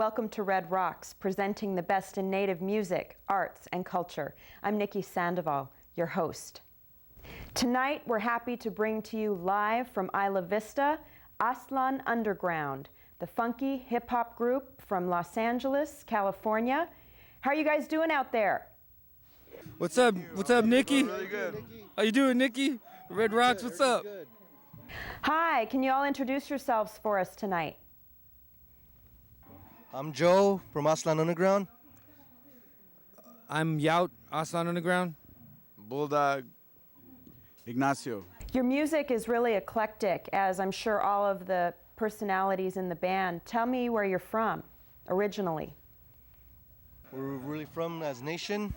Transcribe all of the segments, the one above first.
Welcome to RedRocks, presenting the best in Native music, arts, and culture. I'm Nikki Sandoval, your host. Tonight, we're happy to bring to you live from Isla Vista, Azland Underground, the funky hip-hop group from Los Angeles, California. How are you guys doing out there? What's up? What's up, Nikki? Really good. How you doing, Nikki? RedRocks, what's up? Hi, can you all introduce yourselves for us tonight? I'm Joe from Azland Underground. I'm Yout, Azland Underground. Bulldog. Ignacio. Your music is really eclectic, as I'm sure all of the personalities in the band. Tell me where you're from, originally. We're really from as nation.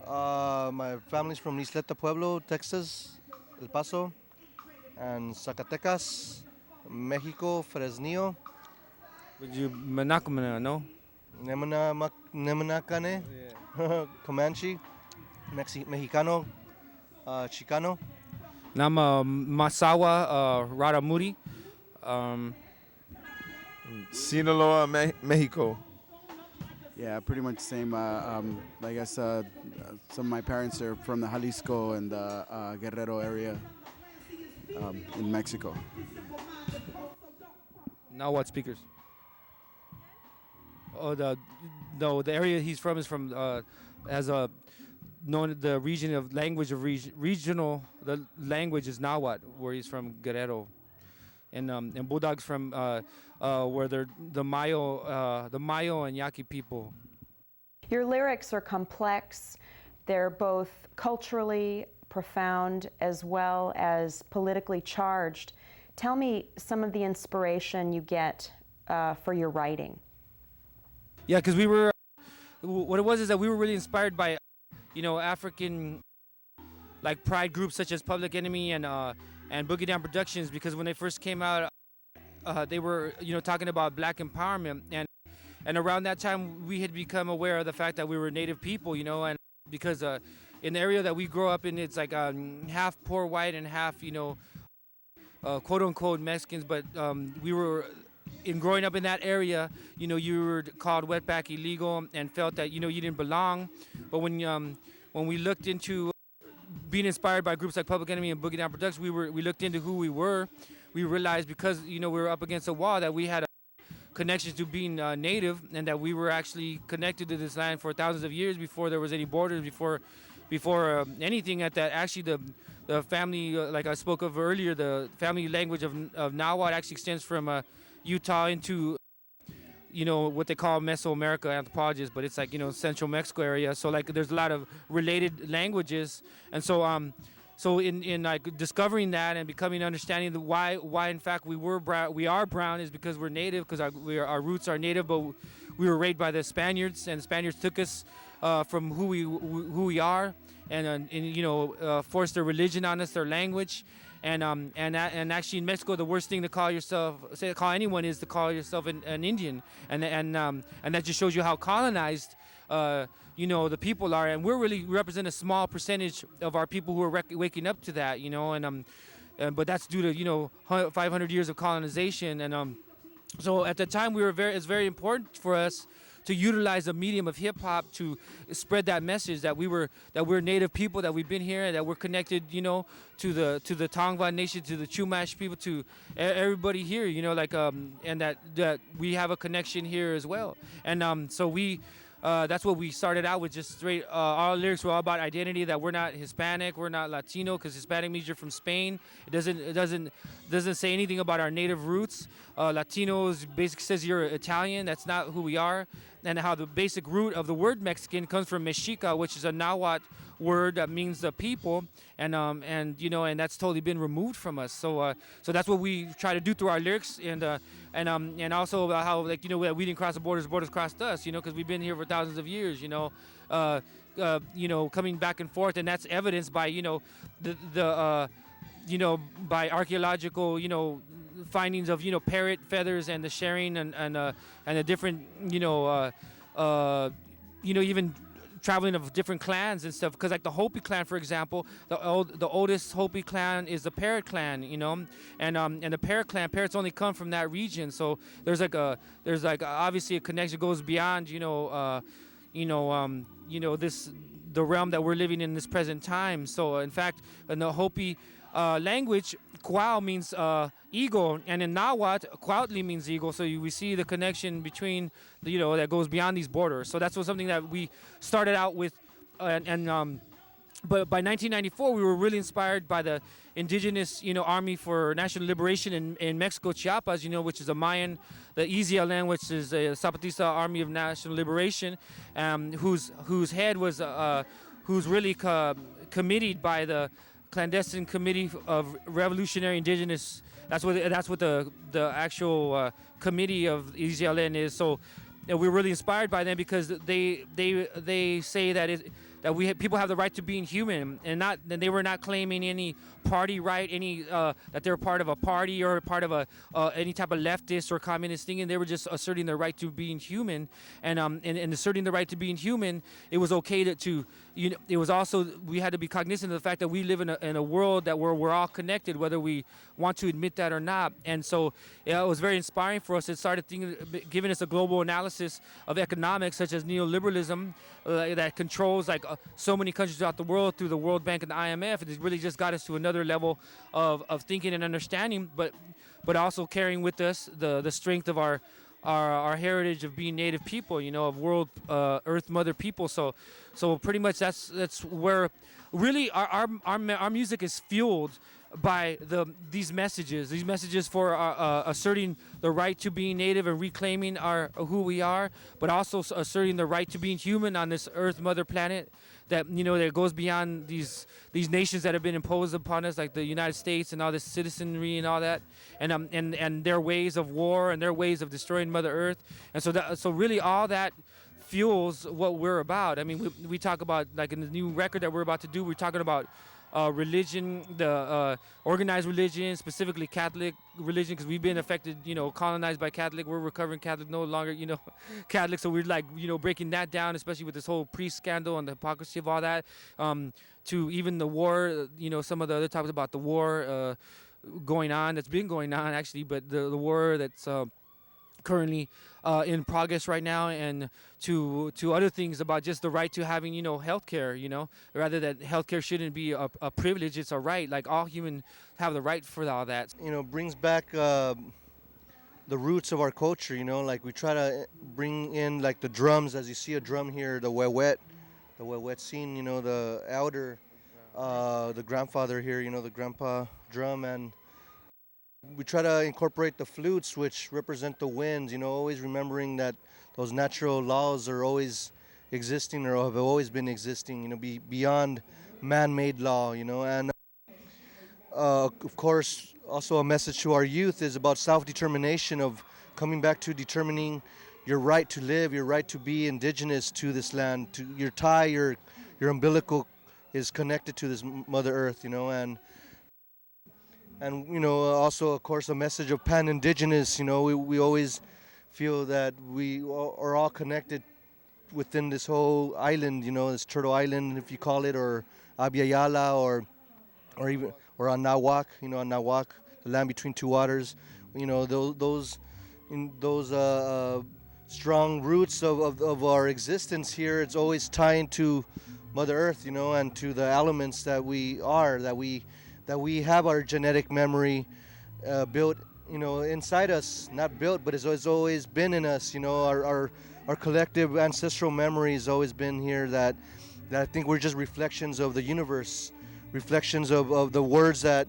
My family's from Isleta Pueblo, Texas, El Paso, and Zacatecas, Mexico, Fresnillo, Would you Manakamana, no? Nemanacane, Comanche, Mexicano, Chicano. I'm Masawa Raramuri. Sinaloa, Mexico. Yeah, pretty much the same. I guess some of my parents are from the Jalisco and the Guerrero area in Mexico. Now what speakers? Oh, the area he's from is from as a known the region of language of regional. The language is Nahuatl, where he's from, Guerrero, and Bulldog's from where they're the Mayo and Yaqui people. Your lyrics are complex. They're both culturally profound as well as politically charged. Tell me some of the inspiration you get for your writing. Yeah, because we were, what it was is that we were really inspired by, African, like pride groups such as Public Enemy and Boogie Down Productions, because when they first came out, they were, talking about black empowerment, and around that time we had become aware of the fact that we were Native people, and because in the area that we grew up in, it's like half poor white and half, quote unquote Mexicans, but we were. In growing up in that area, you were called wetback illegal and felt that, you didn't belong. But when we looked into being inspired by groups like Public Enemy and Boogie Down Productions, we looked into who we were. We realized because, we were up against a wall that we had a connection to being Native, and that we were actually connected to this land for thousands of years before there was any borders, before anything at that. Actually, the family, like I spoke of earlier, the family language of Nahuatl actually extends from Utah into, what they call Mesoamerica, anthropologists, but it's like, central Mexico area. So like there's a lot of related languages. And so so in like discovering that and becoming understanding why in fact we are brown is because we're Native, because our roots are Native, but we were raided by the Spaniards, and the Spaniards took us from who we are, and forced their religion on us, their language. And actually in Mexico, the worst thing to call anyone is to call yourself an Indian, and that just shows you how colonized the people are, and we represent a small percentage of our people who are waking up to that, but that's due to 500 years of colonization, and so at the time it's very important for us to utilize a medium of hip hop to spread that message that we're Native people, that we've been here, that we're connected, to the Tongva Nation, to the Chumash people, to everybody here, and that we have a connection here as well. And so that's what we started out with, just straight. Our lyrics were all about identity, that we're not Hispanic, we're not Latino, because Hispanic means you're from Spain. It doesn't say anything about our native roots. Latinos basically says you're Italian. That's not who we are. And how the basic root of the word Mexican comes from Mexica, which is a Nahuatl word that means the people, and that's totally been removed from us. So that's what we try to do through our lyrics, and also about how, like, we didn't cross the borders crossed us, because we've been here for thousands of years, coming back and forth, and that's evidenced by by archaeological findings of parrot feathers and the sharing and the different even traveling of different clans and stuff. Because like the Hopi clan, for example, the oldest Hopi clan is the Parrot clan, you know, and the Parrot clan, parrots only come from that region. So there's like obviously a connection that goes beyond, the realm that we're living in this present time. So in fact, in the Hopi language, Kwao means eagle, and in Nahuatl, Cuautli means eagle. So we see the connection between, that goes beyond these borders. So that's something that we started out with, but by 1994, we were really inspired by the indigenous, Army for National Liberation in Mexico, Chiapas, which is a Mayan, the Azland, which is a Zapatista Army of National Liberation, whose head was, who's really committed by the Clandestine Committee of Revolutionary Indigenous. That's what the actual committee of Azland is. So we're really inspired by them because they say that people have the right to being human, and they were not claiming any party right, any that they're part of a party or part of any type of leftist or communist thing, and they were just asserting their right to being human, and asserting the right to being human. It was okay it was also, we had to be cognizant of the fact that we live in a world that we're all connected, whether we want to admit that or not. And so it was very inspiring for us. It started giving us a global analysis of economics, such as neoliberalism, that controls so many countries throughout the world through the World Bank and the IMF. It really just got us to another level of thinking and understanding, but also carrying with us the strength of our heritage of being Native people, of world Earth Mother people. So pretty much that's where really our music is fueled by these messages for asserting the right to being Native and reclaiming who we are, but also asserting the right to being human on this Earth Mother planet. That that goes beyond these nations that have been imposed upon us, like the United States and all this citizenry and all that, and their ways of war and their ways of destroying Mother Earth. And so really all that fuels what we're about. I mean, we talk about, like in the new record that we're about to do, we're talking about religion, the organized religion, specifically Catholic religion, because we've been affected, colonized by Catholic. We're recovering Catholic, no longer, Catholic. So we're breaking that down, especially with this whole priest scandal and the hypocrisy of all that, to even the war, some of the other topics about the war going on, that's been going on actually, but the war that's currently in progress right now, and to other things about just the right to having healthcare, rather that healthcare shouldn't be a privilege, it's a right. Like all humans have the right for all that. Brings back the roots of our culture. Like we try to bring in like the drums, as you see a drum here, the wewet scene. The elder, the grandfather here, the grandpa drum, and we try to incorporate the flutes, which represent the winds, always remembering that those natural laws are always existing or have always been existing, beyond man-made law, and of course, also a message to our youth is about self-determination, of coming back to determining your right to live, your right to be indigenous to this land, to your tie, your umbilical is connected to this Mother Earth, and also, of course, a message of pan-indigenous. We always feel that we are all connected within this whole island, this Turtle Island, if you call it, or Abya or Anahuac, Anahuac, the land between two waters. Those strong roots of our existence here. It's always tying to Mother Earth, and to the elements that we are, that we have our genetic memory built, inside us, not built, but it's always been in us. Our collective ancestral memory has always been here, that I think we're just reflections of the universe, reflections of the words that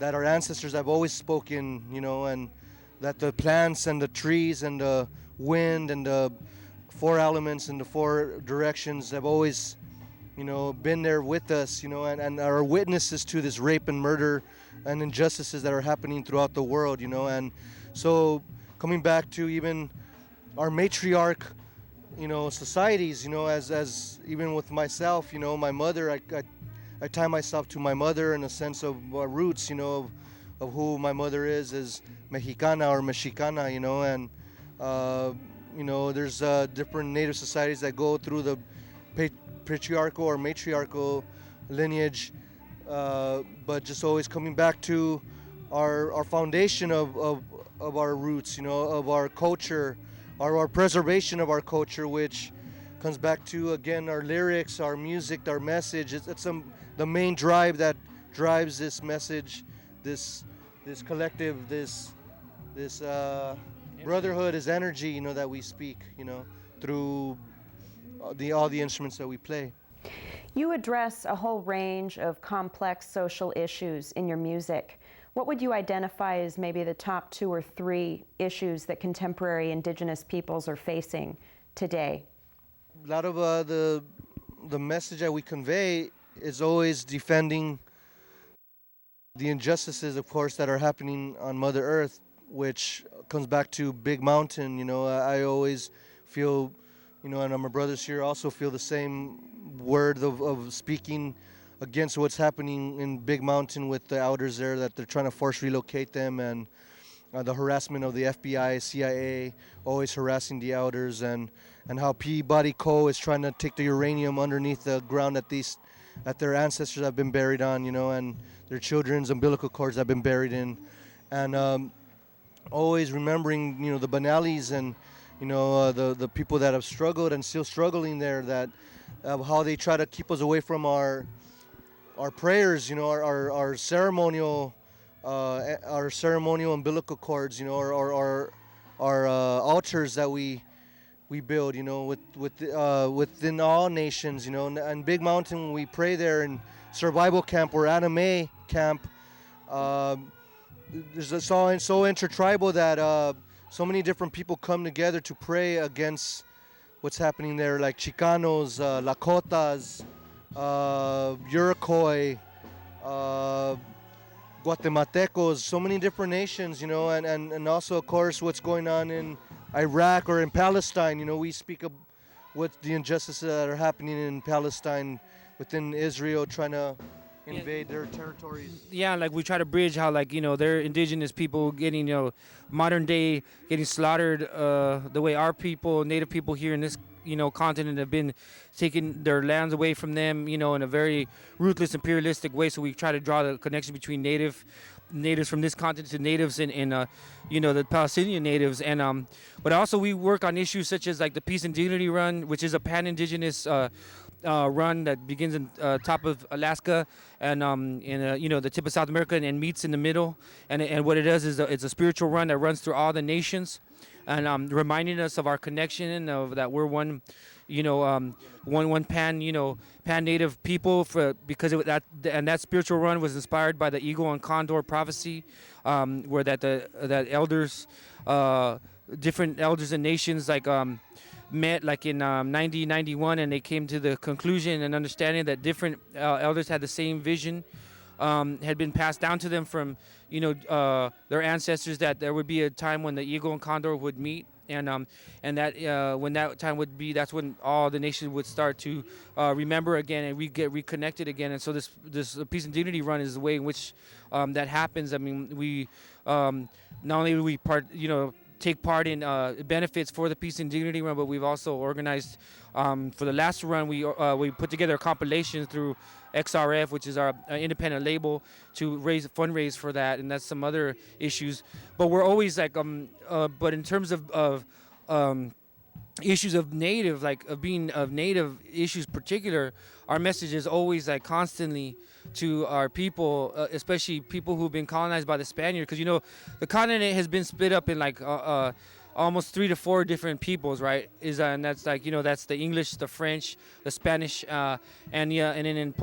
our ancestors have always spoken, and that the plants and the trees and the wind and the four elements and the four directions have always been there with us, and are witnesses to this rape and murder and injustices that are happening throughout the world, and so coming back to even our matriarch, societies, as even with myself, my mother, I tie myself to my mother in a sense of roots, of who my mother is Mexicana or Mexicana, and there's different Native societies that go through the patriarchal or matriarchal lineage, but just always coming back to our foundation of our roots, of our culture, our preservation of our culture, which comes back to, again, our lyrics, our music, our message. It's the main drive that drives this message, this collective, this brotherhood, is energy, that we speak, through all the instruments that we play. You address a whole range of complex social issues in your music. What would you identify as maybe the top 2 or 3 issues that contemporary Indigenous peoples are facing today? A lot of the message that we convey is always defending the injustices, of course, that are happening on Mother Earth, which comes back to Big Mountain. I always feel, and my brothers here also feel the same word of speaking against what's happening in Big Mountain with the elders there, that they're trying to force relocate them, and the harassment of the FBI, CIA, always harassing the elders, and how Peabody Coal is trying to take the uranium underneath the ground that their ancestors have been buried on, and their children's umbilical cords have been buried in. And always remembering, the Benali's and, the people that have struggled and still struggling there, that how they try to keep us away from our prayers, our ceremonial umbilical cords, our altars that we build, within all nations, and Big Mountain, when we pray there in survival camp or anime camp, it's so intertribal that so many different people come together to pray against what's happening there, like Chicanos, Lakotas, Iroquois, Guatemaltecos, so many different nations, and also, of course, what's going on in Iraq or in Palestine. We speak of what the injustices that are happening in Palestine, within Israel, trying to invade their territories. Yeah, like we try to bridge how, like, they're indigenous people getting, modern day getting slaughtered the way our people, native people here in this, continent have been taking their lands away from them, in a very ruthless, imperialistic way. So we try to draw the connection between natives from this continent to natives in the Palestinian natives. And but also we work on issues such as like the Peace and Dignity Run, which is a pan-indigenous run that begins in top of Alaska and in the tip of South America and meets in the middle. And what it does is it's a spiritual run that runs through all the nations, and reminding us of our connection and of that we're one, one pan native people, because that spiritual run was inspired by the eagle and condor prophecy, where that elders, different elders and nations met like in 1991, and they came to the conclusion and understanding that different elders had the same vision, had been passed down to them from their ancestors, that there would be a time when the eagle and condor would meet, and that when that time would be, that's when all the nations would start to remember again, and we get reconnected again. And so this Peace and Dignity Run is the way in which that happens. I mean, we not only do we take part in benefits for the Peace and Dignity Run, but we've also organized for the last run. We put together a compilation through XRF, which is our independent label, to fundraise for that, and that's some other issues. But we're always like, but in terms of issues of native, of being of native issues particular, our message is always constantly to our people, especially people who've been colonized by the Spaniards, because the continent has been split up in almost 3 to 4 different peoples, right? And that's that's the English, the French, the Spanish, and then in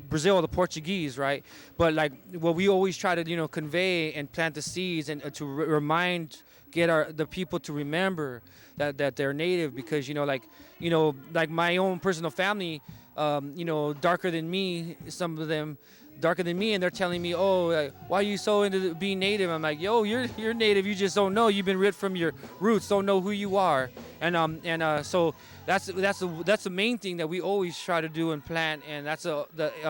Brazil, the Portuguese, right? But what we always try to convey and plant the seeds, and to get the people to remember that they're native, because my own personal family, darker than me, some of them darker than me, and they're telling me, why are you so into being native? I'm like, yo, you're native, you just don't know. You've been ripped from your roots, don't know who you are. And so that's the main thing that we always try to do and plant, and that's a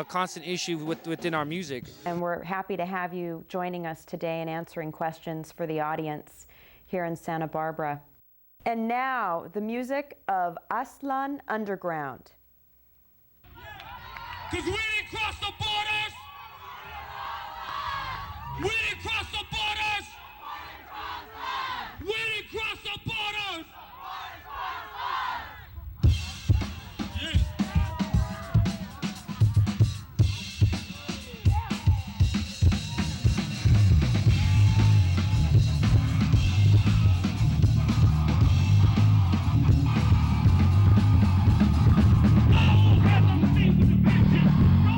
constant issue within our music. And we're happy to have you joining us today and answering questions for the audience here in Santa Barbara. And now the music of Azland Underground. Because we didn't cross the borders. We didn't cross the borders. We didn't cross the borders. Yeah. Oh, have them things with the bitches.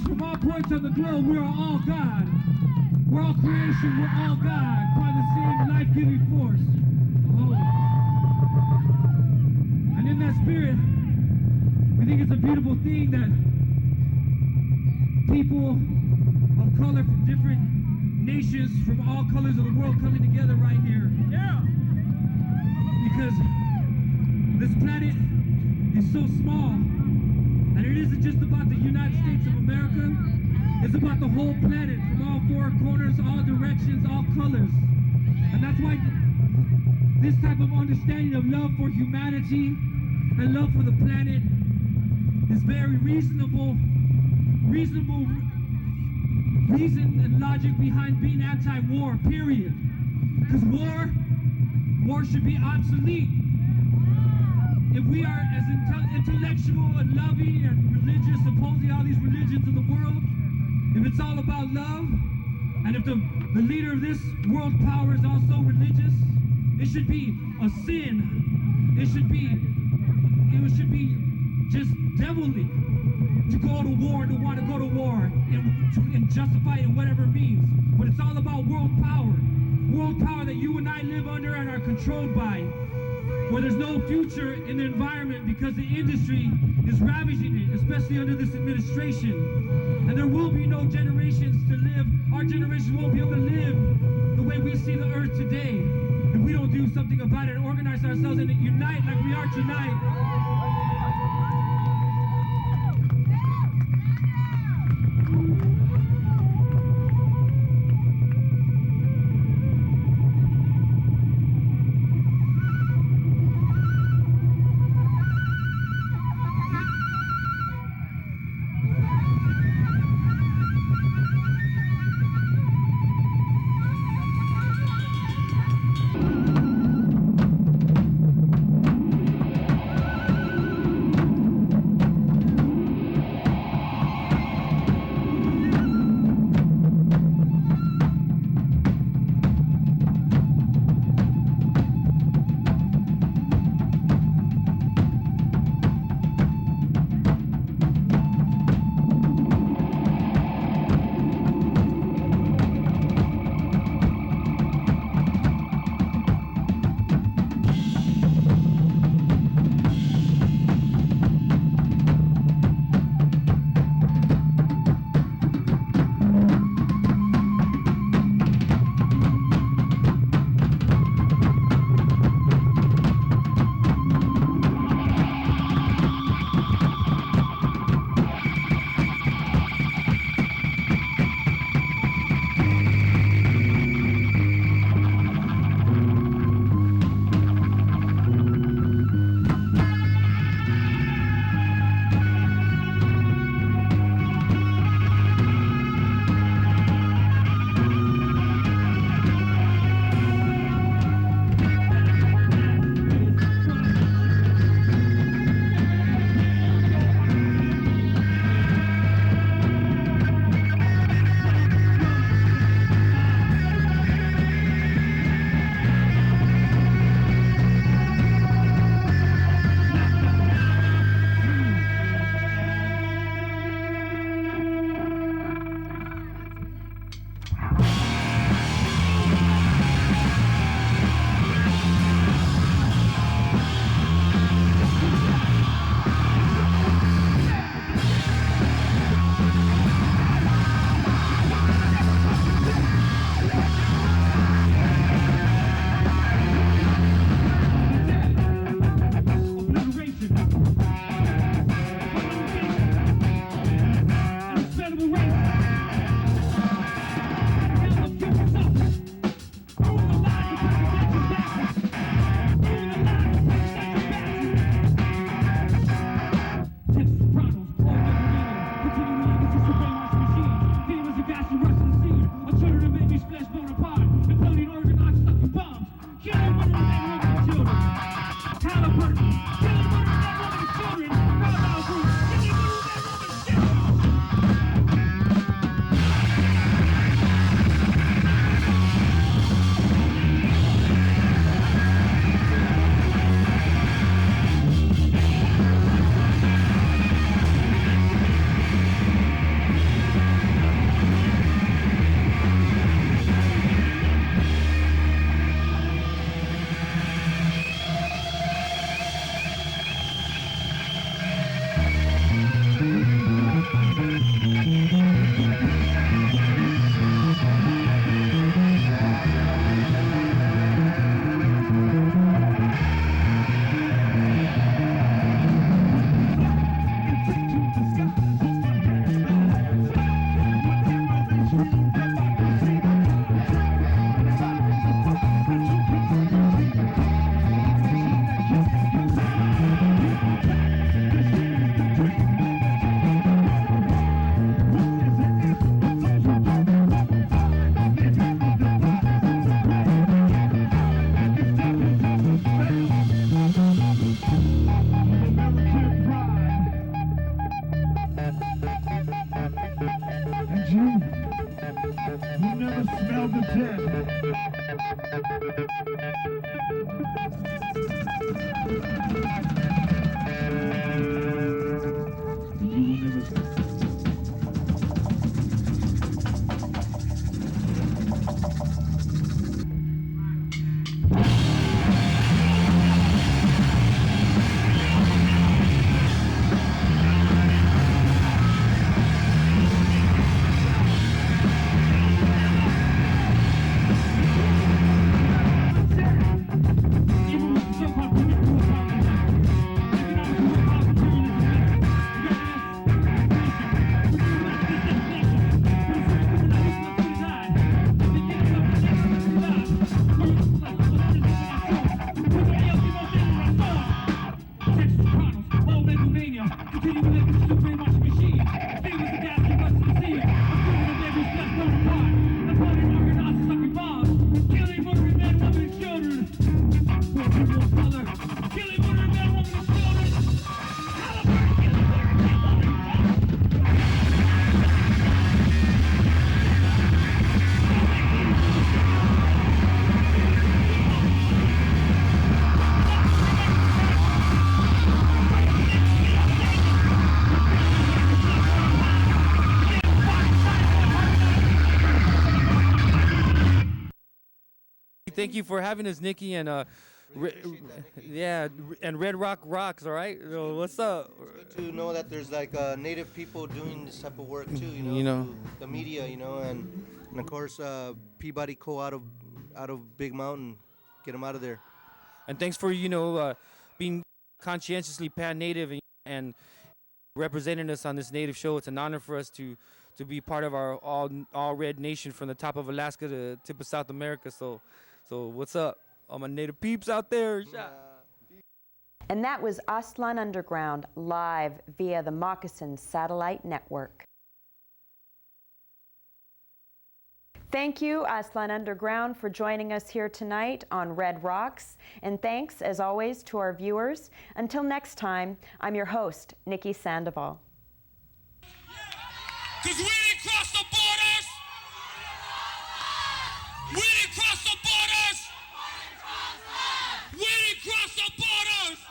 From all points of the globe, we are all God. We're all creation, we're all God, by the same life-giving force. Oh. And in that spirit, we think it's a beautiful thing that people of color from different nations, from all colors of the world coming together right here. Yeah. Because this planet is so small. And it isn't just about the United States of America, it's about the whole planet, from all four corners, all directions, all colors. And that's why this type of understanding of love for humanity and love for the planet is very reasonable reason and logic behind being anti-war, period. Because war should be obsolete. If we are as intellectual and loving and religious, opposing all these religions of the world, if it's all about love, and if the leader of this world power is also religious, it should be a sin. It should be just devilly to go to war and to want to go to war and justify it in whatever means. But it's all about world power that you and I live under and are controlled by, where there's no future in the environment because the industry is ravaging it, especially under this administration. And there will be no generations to live. Our generation won't be able to live the way we see the earth today if we don't do something about it and organize ourselves and unite like we are tonight. Thank you for having us, Nikki, and and Red Rock rocks. All right, so what's up? It's good to know that there's like native people doing this type of work too. You know. through the media, and of course Peabody Co. out of Big Mountain, get them out of there. And thanks for being conscientiously pan-native and representing us on this native show. It's an honor for us to be part of our all red nation from the top of Alaska to the tip of South America. So what's up, all my native peeps out there? And that was Azland Underground live via the Moccasin Satellite Network. Thank you, Azland Underground, for joining us here tonight on Red Rocks. And thanks, as always, to our viewers. Until next time, I'm your host, Nikki Sandoval. Because we didn't cross the borders! We didn't cross the borders! We didn't cross the borders!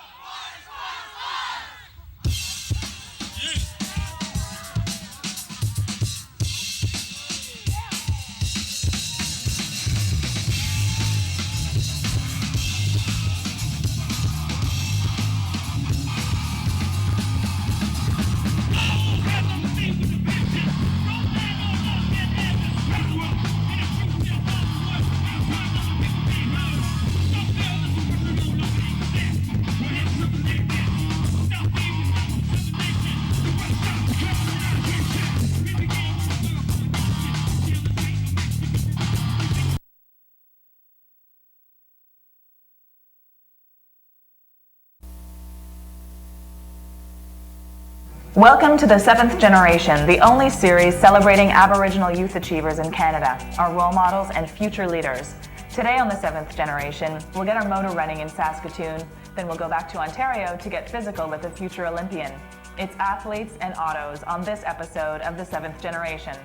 Welcome to the 7th Generation, the only series celebrating Aboriginal youth achievers in Canada, our role models and future leaders. Today on the 7th Generation, we'll get our motor running in Saskatoon, then we'll go back to Ontario to get physical with a future Olympian. It's athletes and autos on this episode of the 7th Generation.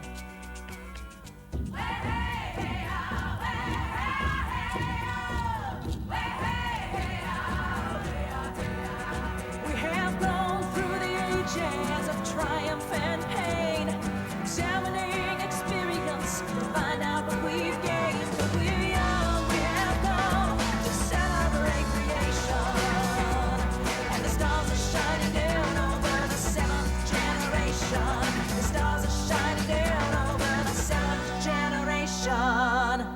Of triumph and pain, examining experience to find out what we've gained. But we're young, we have come to celebrate creation, and the stars are shining down over the 7th generation. The stars are shining down over the 7th generation.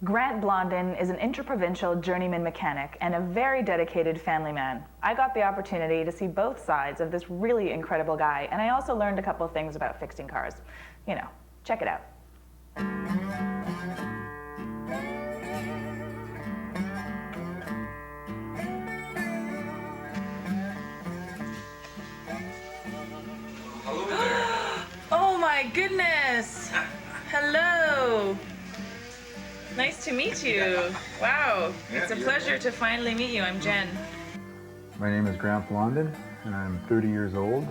Grant Blondin is an interprovincial journeyman mechanic and a very dedicated family man. I got the opportunity to see both sides of this really incredible guy, and I also learned a couple things about fixing cars. Check it out. Hello there. Oh my goodness. Hello. to meet you. Wow, it's a pleasure to finally meet you. I'm Jen. My name is Grant Blondin, and I'm 30 years old.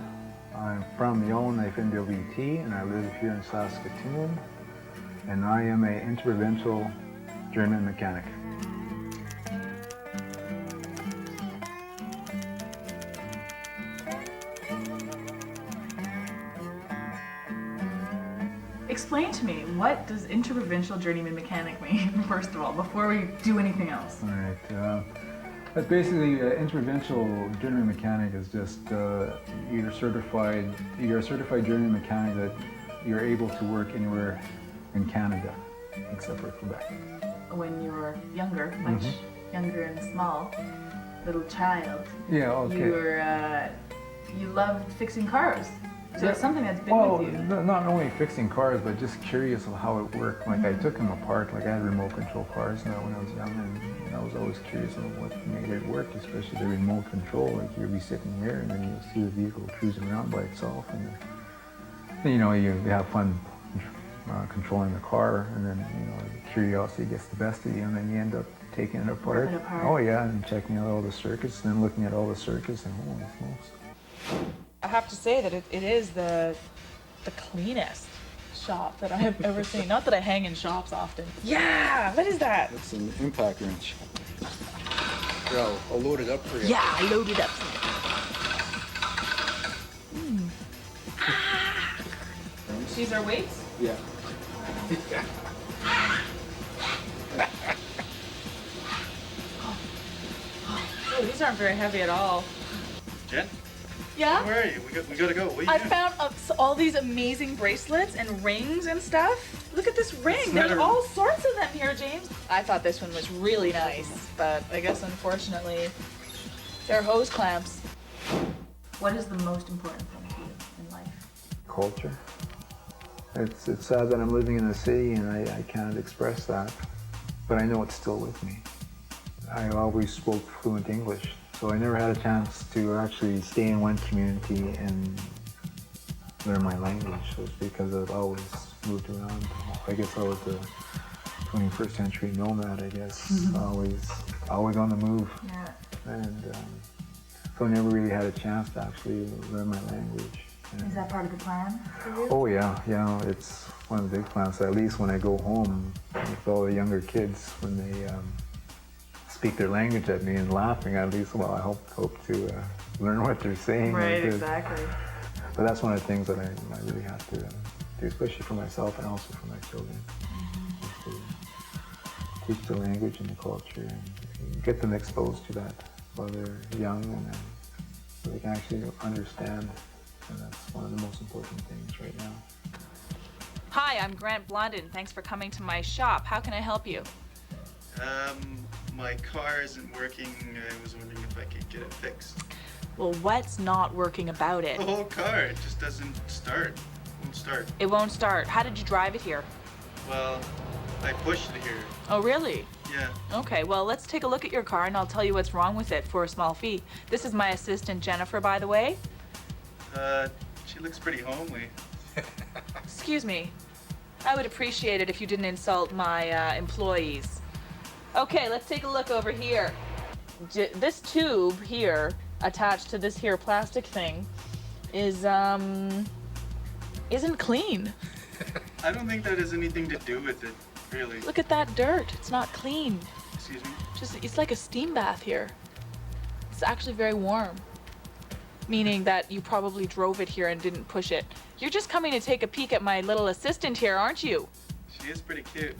I'm from Yellowknife NWT, and I live here in Saskatoon, and I am an interprovincial journeyman mechanic. Explain to me, what does interprovincial journeyman mechanic mean, first of all, before we do anything else? All right. That's basically interprovincial journeyman mechanic is just you're a certified journeyman mechanic that you're able to work anywhere in Canada except for Quebec. When you were younger, much younger and small, little child, Yeah, okay. you loved fixing cars. So it's something that's been Well, with you. not only fixing cars, but just curious of how it worked. Like I took them apart, like I had remote control cars now when I was young, and I was always curious of what made it work, especially the remote control. Like you'll be sitting here and then you'll see the vehicle cruising around by itself, and then, you know, you have fun controlling the car, and then, you know, curiosity gets the best of you, and then you end up taking it apart. Ripping it apart. Oh yeah, and checking out all the circuits, and then looking at all the circuits, and holy smokes. I have to say that it is the cleanest shop that I have ever seen. Not that I hang in shops often. Yeah, what is that? It's an impact wrench. Here, I'll load it up for you. Yeah, load it up. These are weights? Yeah. Oh, these aren't very heavy at all. Jen, Yeah? where are you? We gotta go. What are you I doing? found all these amazing bracelets and rings and stuff. Look at this ring. There's matter? all sorts of them here, James. I thought this one was really nice, but I guess unfortunately, they're hose clamps. What is the most important thing to you in life? Culture. It's sad that I'm living in the city and I can't express that, but I know it's still with me. I always spoke fluent English, so I never had a chance to actually stay in one community and learn my language. So it's because I've always moved around. I guess I was a 21st century nomad, I guess. Always on the move. Yeah. And so I never really had a chance to actually learn my language. Is that part of the plan for you? Oh yeah, it's one of the big plans. At least when I go home with all the younger kids, when they speak their language at me and laughing, at least, well, I hope to learn what they're saying. Right, exactly. But that's one of the things that I really have to do, especially for myself and also for my children. Is to teach the language and the culture and get them exposed to that while they're young, and then so they can actually understand. And that's one of the most important things right now. Hi, I'm Grant Blondin. Thanks for coming to my shop. How can I help you? My car isn't working. I was wondering if I could get it fixed. Well, what's not working about it? The whole car, it just doesn't start. Won't start. It won't start. How did you drive it here? Well, I pushed it here. Oh, really? Yeah. Okay, well, let's take a look at your car and I'll tell you what's wrong with it for a small fee. This is my assistant, Jennifer, by the way. She looks pretty homely. Excuse me. I would appreciate it if you didn't insult my employees. Okay, let's take a look over here. This tube here, attached to this here plastic thing, isn't clean. I don't think that has anything to do with it, really. Look at that dirt. It's not clean. Excuse me? It's like a steam bath here. It's actually very warm. Meaning that you probably drove it here and didn't push it. You're just coming to take a peek at my little assistant here, aren't you? She is pretty cute.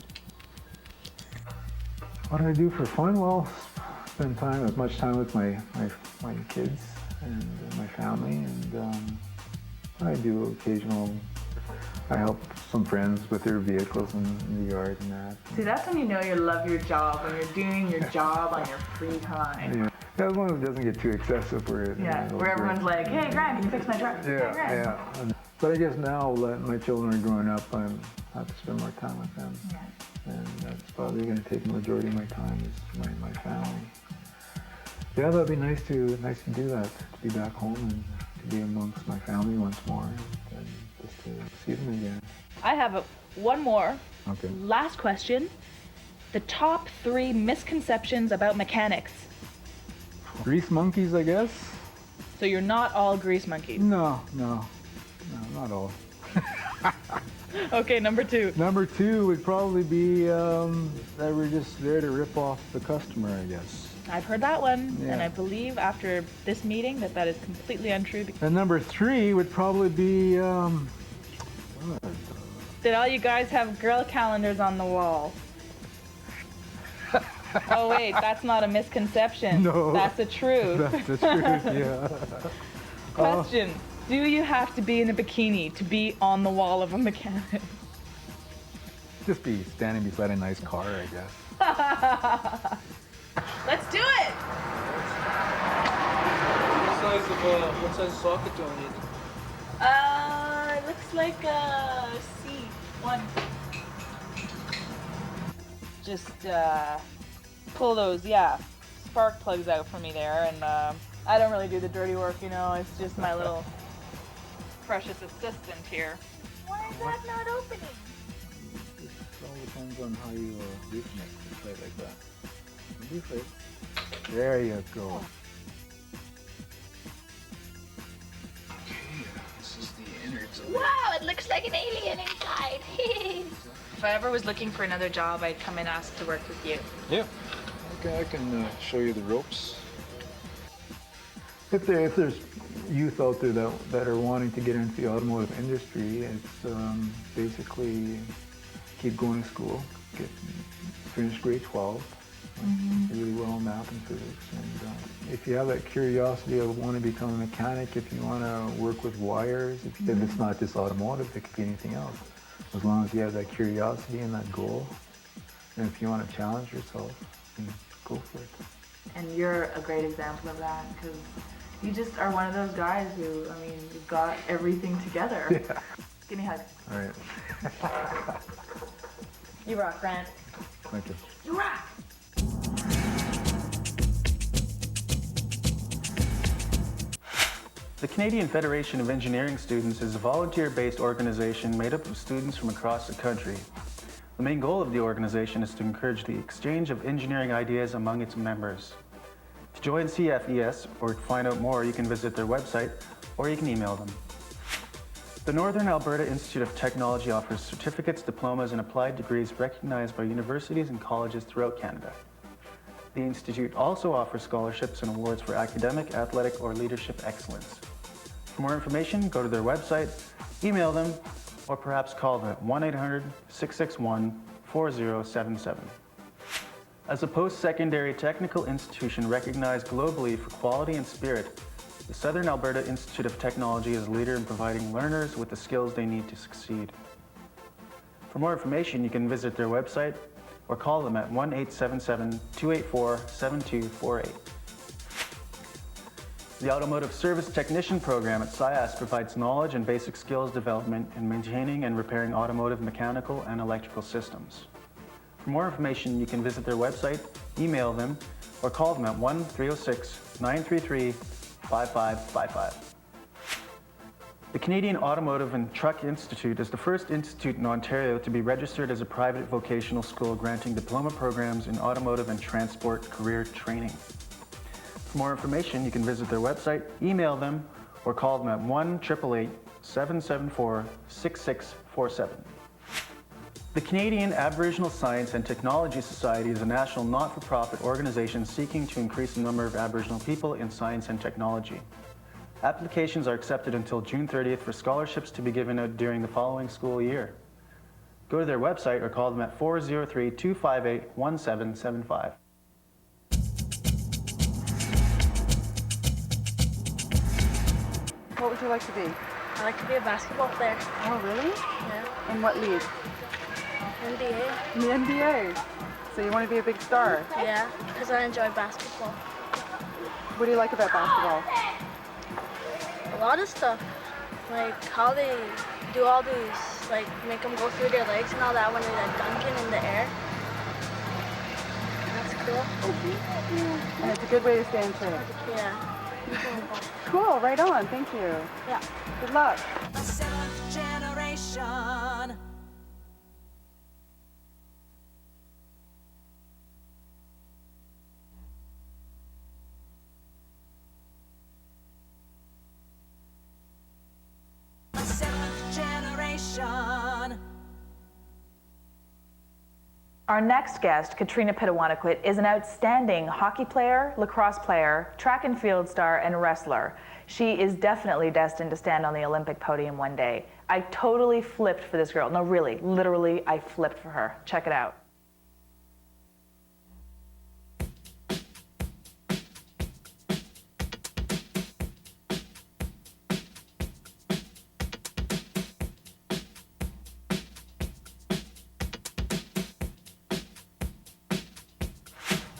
What do I do for fun? Well, spend as much time with my kids and my family, and I do I help some friends with their vehicles in the yard and that. See, that's when you know you love your job, when you're doing your job on your free time. Yeah. As long as it doesn't get too excessive where it, Yeah, where everyone's like, hey, Grant, can you fix my truck? Hey, Grant. Yeah. But I guess now that my children are growing up, I have to spend more time with them. Yeah. And that's probably going to take the majority of my time is my family. Yeah, that'd be nice to do that, to be back home and to be amongst my family once more, and just to see them again. I have one more. Okay. Last question. The top 3 misconceptions about mechanics. Grease monkeys, I guess? So you're not all grease monkeys. No, not all. Okay, number 2. Number 2 would probably be that we're just there to rip off the customer, I guess. I've heard that one, Yeah. and I believe after this meeting that is completely untrue. And number 3 would probably be, Did all you guys have girl calendars on the wall? Oh wait, that's not a misconception. No. That's a truth. That's the truth, yeah. Question. Do you have to be in a bikini to be on the wall of a mechanic? Just be standing beside a nice car, I guess. Let's do it! What size socket do I need? It looks like a C1. Just pull those, spark plugs out for me there, and I don't really do the dirty work, you know, it's just my little precious assistant here. Why is that not opening? It all depends on how you reconnect the plate like that. There you go. Okay, this is the innards of it. Wow, it looks like an alien inside. If I ever was looking for another job, I'd come and ask to work with you. Yeah. Okay, I can show you the ropes. If there's youth out there that are wanting to get into the automotive industry, it's basically keep going to school, finish grade 12, do really well in math and physics. And if you have that curiosity of wanting to become a mechanic, if you want to work with wires, if it's not just automotive, it could be anything else. As long as you have that curiosity and that goal, and if you want to challenge yourself, go for it. And you're a great example of that, because you just are one of those guys who, I mean, you've got everything together. Yeah. Give me a hug. All right. You rock, Grant. Thank you. You rock! The Canadian Federation of Engineering Students is a volunteer-based organization made up of students from across the country. The main goal of the organization is to encourage the exchange of engineering ideas among its members. To join CFES or to find out more, you can visit their website or you can email them. The Northern Alberta Institute of Technology offers certificates, diplomas, and applied degrees recognized by universities and colleges throughout Canada. The Institute also offers scholarships and awards for academic, athletic, or leadership excellence. For more information, go to their website, email them, or perhaps call them at 1-800-661-4077. As a post-secondary technical institution recognized globally for quality and spirit, the Southern Alberta Institute of Technology is a leader in providing learners with the skills they need to succeed. For more information, you can visit their website or call them at 1-877-284-7248. The Automotive Service Technician program at SciAS provides knowledge and basic skills development in maintaining and repairing automotive mechanical and electrical systems. For more information, you can visit their website, email them, or call them at 1-306-933-5555. The Canadian Automotive and Truck Institute is the first institute in Ontario to be registered as a private vocational school granting diploma programs in automotive and transport career training. For more information, you can visit their website, email them, or call them at 1-888-774-6647. The Canadian Aboriginal Science and Technology Society is a national not-for-profit organization seeking to increase the number of Aboriginal people in science and technology. Applications are accepted until June 30th for scholarships to be given out during the following school year. Go to their website or call them at 403-258-1775. What would you like to be? I like to be a basketball player. Oh, really? Yeah. In what league? NBA. In the NBA. So you want to be a big star? Yeah, because I enjoy basketball. What do you like about basketball? A lot of stuff. Like how they do all these, like make them go through their legs and all that when they're like dunking in the air. That's cool. And it's a good way to stay in shape. Yeah. Cool, right on, thank you. Yeah. Good luck. The 7th generation. Our next guest, Katrina Pitawanakwit, is an outstanding hockey player, lacrosse player, track and field star, and wrestler. She is definitely destined to stand on the Olympic podium one day. I totally flipped for this girl. No, really, literally, I flipped for her. Check it out.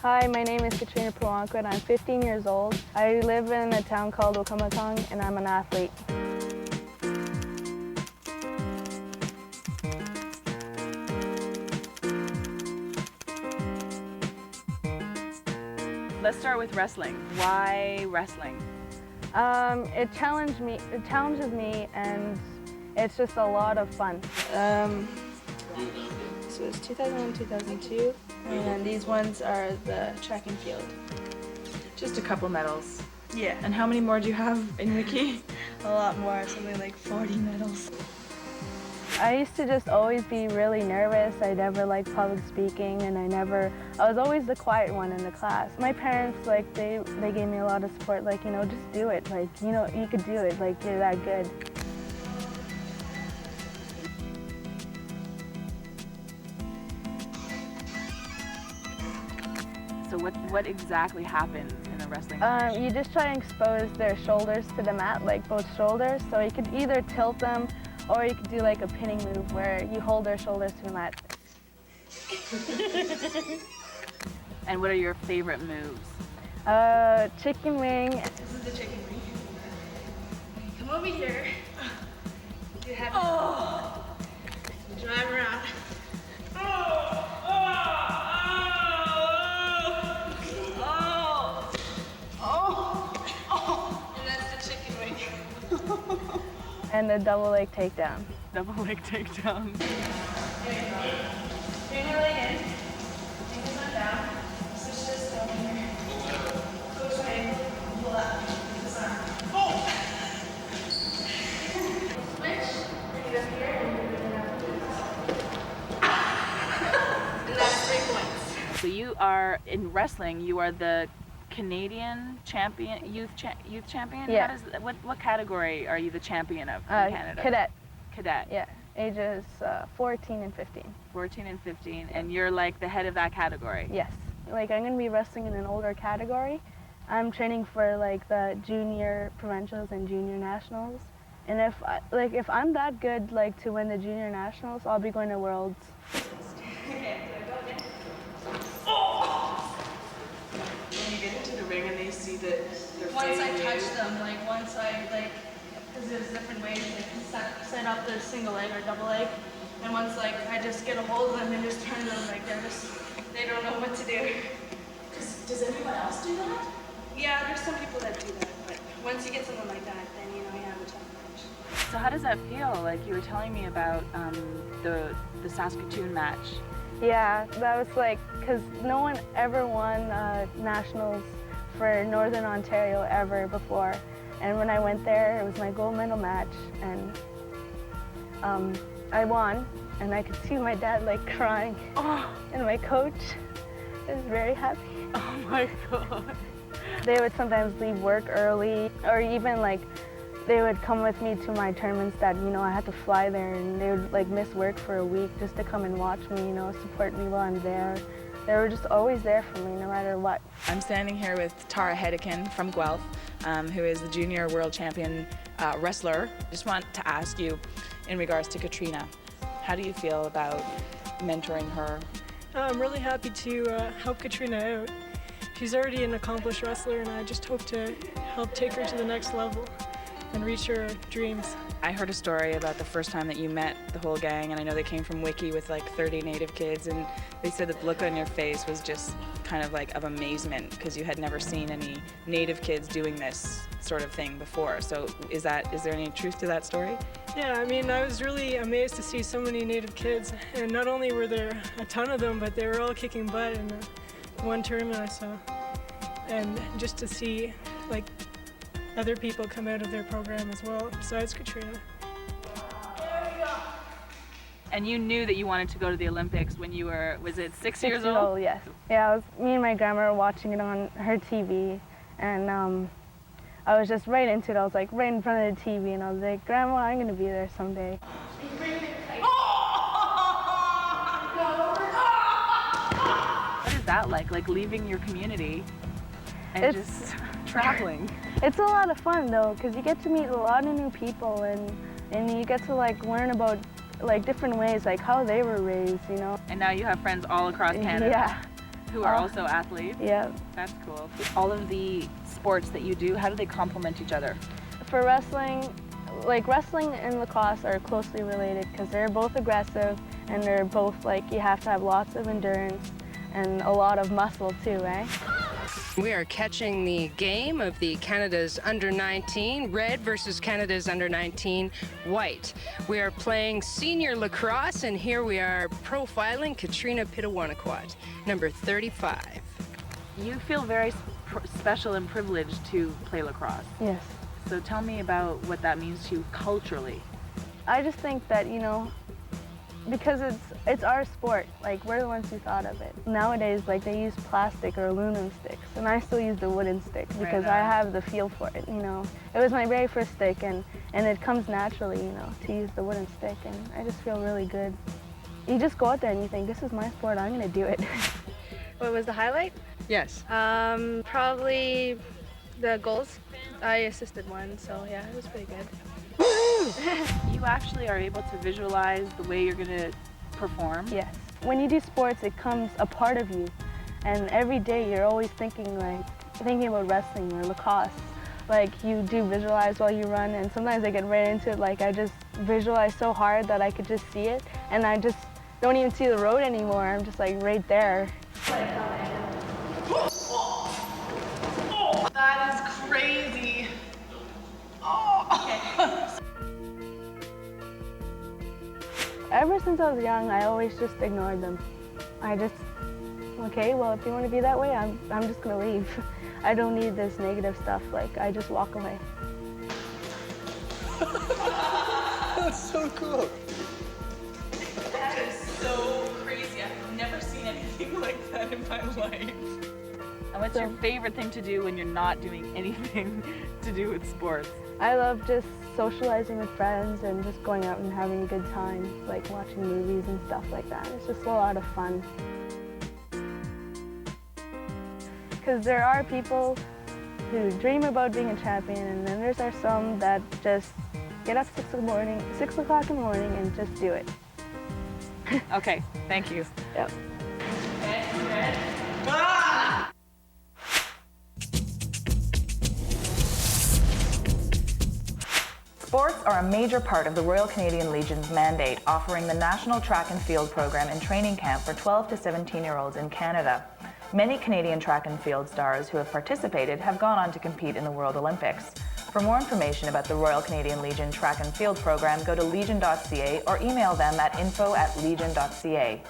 Hi, my name is Katrina Pitawanakwit. I'm 15 years old. I live in a town called Okamatong, and I'm an athlete. Let's start with wrestling. Why wrestling? It challenges me, and it's just a lot of fun. So it's 2001, 2002, and these ones are the track and field. Just a couple medals. Yeah. And how many more do you have in Wiki? A lot more, something like 40 medals. I used to just always be really nervous. I never liked public speaking, and I was always the quiet one in the class. My parents, like, they gave me a lot of support, like, you know, just do it. Like, you know, you could do it, like, you're that good. So what exactly happens in a wrestling match? You just try and expose their shoulders to the mat, like both shoulders. So you could either tilt them, or you could do like a pinning move where you hold their shoulders to the mat. And what are your favorite moves? Chicken wing. This is the chicken wing. Come over here. You have drive around. And that's the chicken wing. And a double leg takedown. Double leg takedown. Bring your leg in. Take this one down. Switch this over here. Go straight. Pull up. This arm. Oh! Switch. Bring it up here and bring it up. And that's 3 points. So you are, in wrestling, you are the Canadian champion, youth champion? Yeah. What category are you the champion of in Canada? Cadet. Cadet. Yeah, ages 14 and 15. 14 and 15, and you're like the head of that category? Yes. Like, I'm gonna be wrestling in an older category. I'm training for like the junior provincials and junior nationals. And if I'm that good, like, to win the junior nationals, I'll be going to Worlds. Okay, so go again. When you get into the ring and they see that they're Once I touch them, because there's different ways, set up the single leg or double leg, and once I just get a hold of them and just turn them, they don't know what to do. Does anyone else do that? Yeah, there's some people that do that, but once you get someone like that, then you have a tough match. So how does that feel? Like, you were telling me about the Saskatoon match. Yeah, that was like, because no one ever won nationals for Northern Ontario ever before. And when I went there, it was my gold medal match, and I won, and I could see my dad like crying, and my coach was very happy. Oh my God. They would sometimes leave work early, or even like they would come with me to my tournaments that, you know, I had to fly there, and they would like miss work for a week just to come and watch me, you know, support me while I'm there. They were just always there for me, no matter what. I'm standing here with Tara Hedekin from Guelph, who is the junior world champion wrestler. Just want to ask you, in regards to Katrina, how do you feel about mentoring her? I'm really happy to help Katrina out. She's already an accomplished wrestler, and I just hope to help take her to the next level and reach her dreams. I heard a story about the first time that you met the whole gang, and I know they came from Wiki with like 30 Native kids, and they said that the look on your face was just kind of like of amazement because you had never seen any Native kids doing this sort of thing before. So is there any truth to that story? Yeah, I mean, I was really amazed to see so many Native kids, and not only were there a ton of them, but they were all kicking butt in the one tournament I saw. And just to see like other people come out of their program as well, besides Katrina. And you knew that you wanted to go to the Olympics when you were, was it 6 years old? Yes. Yeah, me and my grandma were watching it on her TV, and I was just right into it. I was like right in front of the TV, and I was like, Grandma, I'm gonna be there someday. What is that like leaving your community and just traveling? It's a lot of fun though, because you get to meet a lot of new people, and you get to like learn about like different ways, like how they were raised, you know. And now you have friends all across Canada. Yeah. Who are also athletes. Yeah. That's cool. All of the sports that you do, how do they complement each other? For wrestling, like wrestling and lacrosse are closely related because they're both aggressive and they're both like, you have to have lots of endurance and a lot of muscle too, eh? We are catching the game of the Canada's under-19 red versus Canada's under-19 white. We are playing senior lacrosse, and here we are profiling Katrina Pitawanakwat, number 35. You feel very special and privileged to play lacrosse. Yes. So tell me about what that means to you culturally. I just think that, you know, because it's our sport, like we're the ones who thought of it. Nowadays, like they use plastic or aluminum sticks, and I still use the wooden stick because I have the feel for it, you know. It was my very first stick, and it comes naturally, you know, to use the wooden stick, and I just feel really good. You just go out there and you think, this is my sport, I'm gonna do it. What was the highlight? Yes. Probably the goals. I assisted one, so yeah, it was pretty good. You actually are able to visualize the way you're going to perform? Yes. When you do sports, it comes a part of you. And every day you're always thinking about wrestling or lacrosse. Like you do visualize while you run, and sometimes I get right into it. Like I just visualize so hard that I could just see it, and I just don't even see the road anymore. I'm just like right there. Oh, that is crazy. Oh. Ever since I was young, I always just ignored them. Okay, well, if you want to be that way, I'm just gonna leave. I don't need this negative stuff. Like, I just walk away. That's so cool. That is so crazy. I've never seen anything like that in my life. And what's your favorite thing to do when you're not doing anything to do with sports? I love just socializing with friends and just going out and having a good time, like watching movies and stuff like that. It's just a lot of fun. Because there are people who dream about being a champion, and then there's some that just get up 6 o'clock in the morning and just do it. Okay, thank you. Yep. Sports are a major part of the Royal Canadian Legion's mandate, offering the National Track and Field Program and Training Camp for 12 to 17-year-olds in Canada. Many Canadian track and field stars who have participated have gone on to compete in the World Olympics. For more information about the Royal Canadian Legion Track and Field Program, go to legion.ca or email them at info@legion.ca.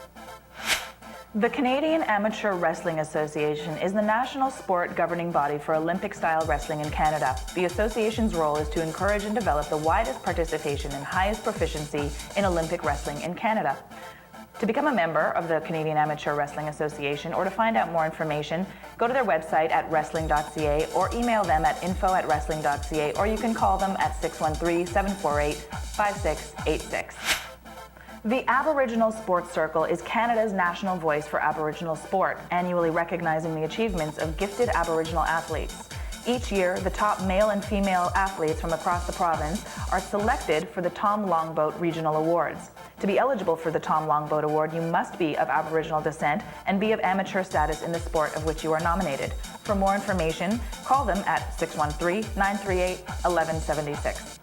The Canadian Amateur Wrestling Association is the national sport governing body for Olympic-style wrestling in Canada. The association's role is to encourage and develop the widest participation and highest proficiency in Olympic wrestling in Canada. To become a member of the Canadian Amateur Wrestling Association or to find out more information, go to their website at wrestling.ca or email them at info@wrestling.ca, or you can call them at 613-748-5686. The Aboriginal Sports Circle is Canada's national voice for Aboriginal sport, annually recognizing the achievements of gifted Aboriginal athletes. Each year, the top male and female athletes from across the province are selected for the Tom Longboat Regional Awards. To be eligible for the Tom Longboat Award, you must be of Aboriginal descent and be of amateur status in the sport of which you are nominated. For more information, call them at 613-938-1176.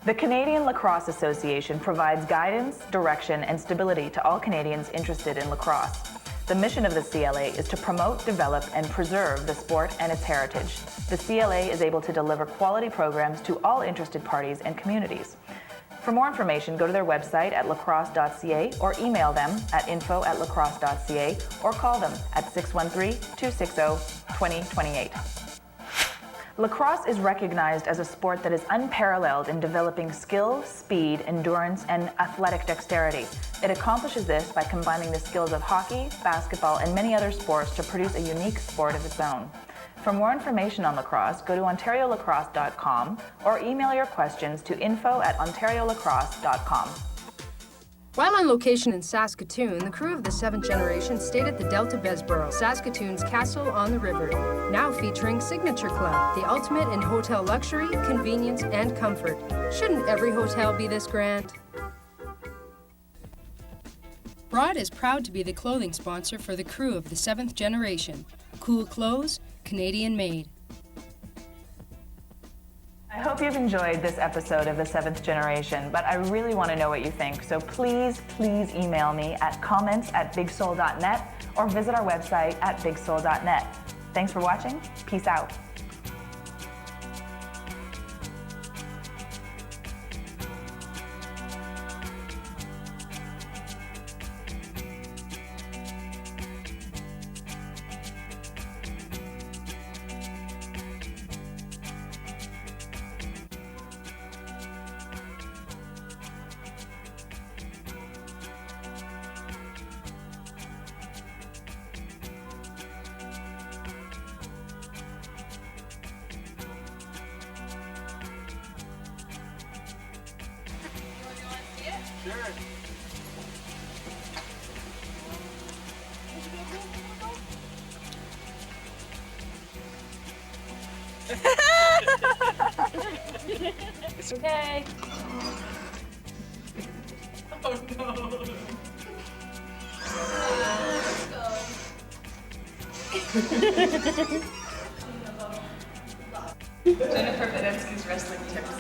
The Canadian Lacrosse Association provides guidance, direction, and stability to all Canadians interested in lacrosse. The mission of the CLA is to promote, develop, and preserve the sport and its heritage. The CLA is able to deliver quality programs to all interested parties and communities. For more information, go to their website at lacrosse.ca or email them at info@lacrosse.ca or call them at 613-260-2028. Lacrosse is recognized as a sport that is unparalleled in developing skill, speed, endurance, and athletic dexterity. It accomplishes this by combining the skills of hockey, basketball, and many other sports to produce a unique sport of its own. For more information on lacrosse, go to OntarioLacrosse.com or email your questions to info@OntarioLacrosse.com. While on location in Saskatoon, the crew of the 7th Generation stayed at the Delta Besborough, Saskatoon's Castle on the River, now featuring Signature Club, the ultimate in hotel luxury, convenience, and comfort. Shouldn't every hotel be this grand? Broad is proud to be the clothing sponsor for the crew of the 7th Generation. Cool clothes, Canadian made. I hope you've enjoyed this episode of The 7th Generation, but I really want to know what you think, so please email me at comments@bigsoul.net or visit our website at bigsoul.net. Thanks for watching. Peace out. It's okay. Oh no. Let's go. Jennifer Badensky's wrestling tips.